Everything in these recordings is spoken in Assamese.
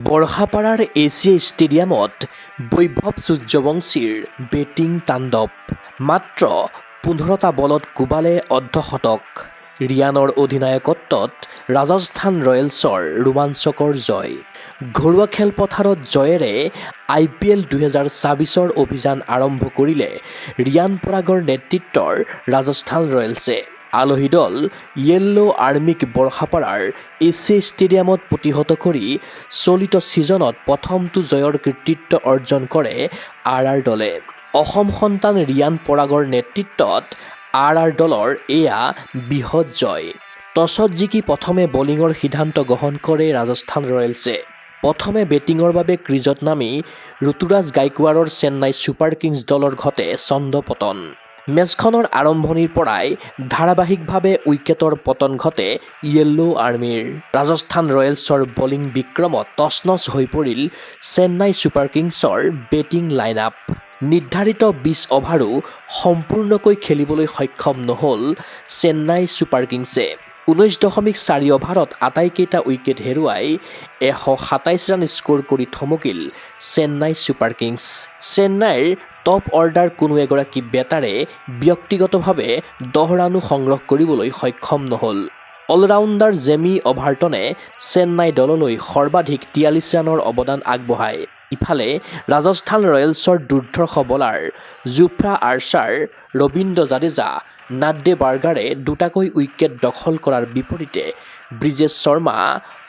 বৰষাপাৰাৰ এছিয়া ষ্টেডিয়ামত বৈভৱ সূৰ্যবংশীৰ বেটিং তাণ্ডৱ। মাত্ৰ ১৫টা বলত কোবালে অৰ্ধশতক। ৰিয়ানৰ অধিনায়কত্বত ৰাজস্থান ৰয়েলছৰ ৰোমাঞ্চকৰ জয়। ঘৰুৱা খেলপথাৰত জয়েৰে IPL ২০২৬ৰ অভিযান আৰম্ভ কৰিলে ৰিয়ান পৰাগৰ নেতৃত্বৰ ৰাজস্থান ৰয়েলছে। আলহী দল য়েল্লো আৰ্মীক বৰষাপাৰাৰ এছিয়া ষ্টেডিয়ামত প্ৰতিহত কৰি চলিত ছিজনত প্ৰথমটো জয়ৰ কৃতিত্ব অৰ্জন কৰে RR দলে। অসম সন্তান ৰিয়ান পৰাগৰ নেতৃত্বত RR দলৰ এয়া বৃহৎ জয়। টছত জিকি প্ৰথমে বলিঙৰ সিদ্ধান্ত গ্ৰহণ কৰে ৰাজস্থান ৰয়েলছে। প্ৰথমে বেটিঙৰ বাবে ক্ৰীজত নামি ৰুতুৰাজ গাইকোৱাড়ৰ চেন্নাই ছুপাৰ কিংছ দলৰ ঘটে ছন্দপতন। মেচখনৰ আৰম্ভণিৰ পৰাই ধাৰাবাহিকভাৱে উইকেটৰ পতন ঘটে য়েল্লো আৰ্মীৰ। ৰাজস্থান ৰয়েলছৰ বলিং বিক্ৰমত তছনছ হৈ পৰিল চেন্নাই ছুপাৰ কিংছৰ বেটিং লাইনআপ। নিৰ্ধাৰিত ২০ অভাৰো সম্পূৰ্ণকৈ খেলিবলৈ সক্ষম নহ'ল চেন্নাই ছুপাৰ কিংছে। ১৯.৪ অভাৰত আটাইকেইটা উইকেট হেৰুৱাই ১২৭ ৰান স্ক'ৰ কৰি থমকিল চেন্নাই ছুপাৰ কিংছ। চেন্নাইৰ টপ অৰ্ডাৰ কোনো এগৰাকী বেটাৰে ব্যক্তিগতভাৱে ১০ ৰানো সংগ্ৰহ কৰিবলৈ সক্ষম নহ'ল। অলৰাউণ্ডাৰ জেমি অভাৰটনে চেন্নাই দললৈ সৰ্বাধিক ৪৩ ৰানৰ অৱদান আগবঢ়ায়। ইফালে ৰাজস্থান ৰয়েলছৰ দুৰ্ধৰ্ষ বলাৰ Jofra Archer, Ravindra Jadeja, Nandre বাৰ্গাৰে দুটাকৈ উইকেট দখল কৰাৰ বিপৰীতে ব্ৰিজেশ শৰ্মা,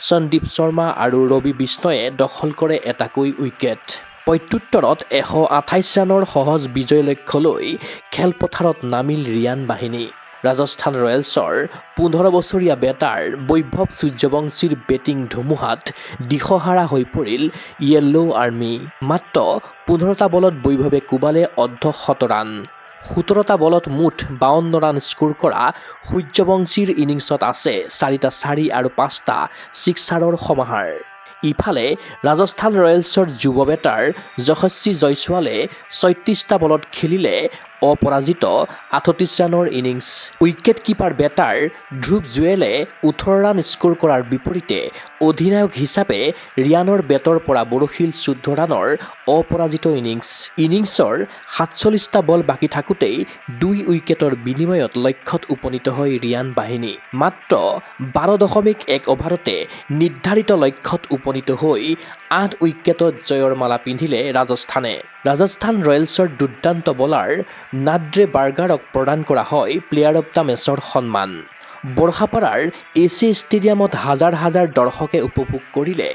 সন্দীপ শৰ্মা আৰু ৰবি বিষ্ণয়ে দখল কৰে এটাকৈ উইকেট। প্ৰত্যুত্তৰত ১২৮ ৰানৰ সহজ বিজয় লক্ষ্য লৈ খেলপথাৰত নামিল ৰিয়ান বাহিনী। ৰাজস্থান ৰয়েলছৰ ১৫ বছৰীয়া বেটাৰ বৈভৱ সূৰ্যবংশীৰ বেটিং ধুমুহাত দিশহাৰা হৈ পৰিল য়েল্লো আৰ্মী। মাত্ৰ ১৫টা বলত বৈভৱে কোবালে অৰ্ধশত ৰান। ১৭টা বলত মুঠ ৫২ ৰান স্ক'ৰ কৰা সূৰ্যবংশীৰ ইনিংছত আছে ৪টা ৪ আৰু ৫টা ছিক্সাৰৰ সমাহাৰ। ইফালে ৰাজস্থান ৰয়েলছৰ যুৱ বেটাৰ যশস্বী জয়ছোৱালে ৩৬টা বলত খেলিলে অপৰাজিত ৩৮ ৰানৰ innings. Wicket keeper batter Dhruv জুৱেলে ১৮ ৰান স্ক'ৰ কৰাৰ বিপৰীতে অধিনায়ক হিচাপে ৰিয়ানৰ বেটৰ পৰা বৰশীল ১৪ ৰানৰ অপৰাজিত ইনিংছ। ইনিংছৰ ৪৭টা বল বাকী থাকোঁতেই ২ উইকেটৰ বিনিময়ত লক্ষ্যত উপনীত হয় ৰিয়ান বাহিনী। মাত্ৰ ১২.১ অভাৰতে নিৰ্ধাৰিত লক্ষ্যত উপনীত হৈ ৮ উইকেটত জয়ৰ মালা পিন্ধিলে ৰাজস্থানে। ৰাজস্থান ৰয়েলছৰ দুৰ্দান্ত বলাৰ নাড্ডে বাৰ্গাৰক প্ৰদান কৰা হয় প্লেয়াৰ অৱ দ্য মেচৰ সন্মান। বৰষাপাৰাৰ এছিয়া ষ্টেডিয়ামত হাজাৰ হাজাৰ দৰ্শকে উপভোগ কৰিলে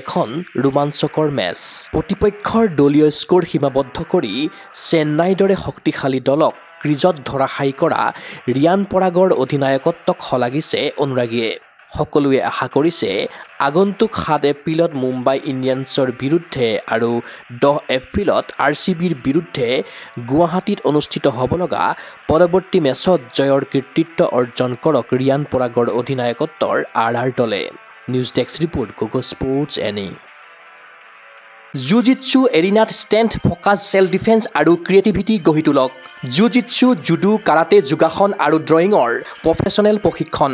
এখন ৰোমাঞ্চকৰ মেচ। প্ৰতিপক্ষৰ দলীয় স্ক'ৰ সীমাবদ্ধ কৰি চেন্নাইৰ দৰে শক্তিশালী দলক ক্ৰীজত ধৰাশায়ী কৰা ৰিয়ান পৰাগৰ অধিনায়কত্বক শলাগিছে অনুৰাগীয়ে। সকলোৱে আশা কৰিছে আগন্তুক ৭ এপ্ৰিলত মুম্বাই ইণ্ডিয়ানছৰ বিৰুদ্ধে আৰু ১০ এপ্ৰিলত RCBৰ বিৰুদ্ধে গুৱাহাটীত অনুষ্ঠিত হ'ব লগা পৰৱৰ্তী মেচত জয়ৰ কৃতিত্ব অৰ্জন কৰক ৰিয়ান পৰাগৰ অধিনায়কত্বৰ RR দলে। নিউজ ডেস্ক ৰিপৰ্ট গগো স্পৰ্টছ NA। জু-জিটছু এৰিনাত ষ্ট্ৰেংথ, ফ'কাছ, চেল্ফ ডিফেন্স আৰু ক্ৰিয়েটিভিটি গঢ়ি তোলক। জু-জিটছু, জুডো, কাৰাটে, যোগাসন আৰু ড্ৰয়িঙৰ প্ৰফেচনেল প্ৰশিক্ষণ।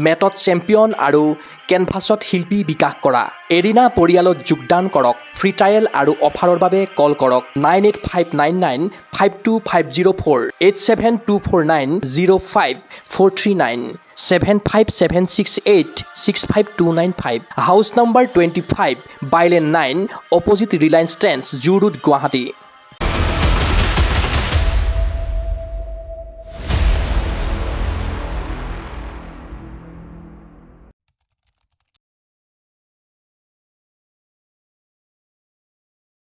মেটত চেম্পিয়ন আৰু কেনভাছত শিল্পী বিকাশ কৰা। এৰিনা পৰিয়ালত যোগদান কৰক। ফ্ৰী ট্ৰায়েল আৰু অফাৰৰ বাবে কল কৰক 9859952504, 8724905439, 7576865295, house number 25, bylane 9, opposite Reliance Trends, zoo road, Guwahati.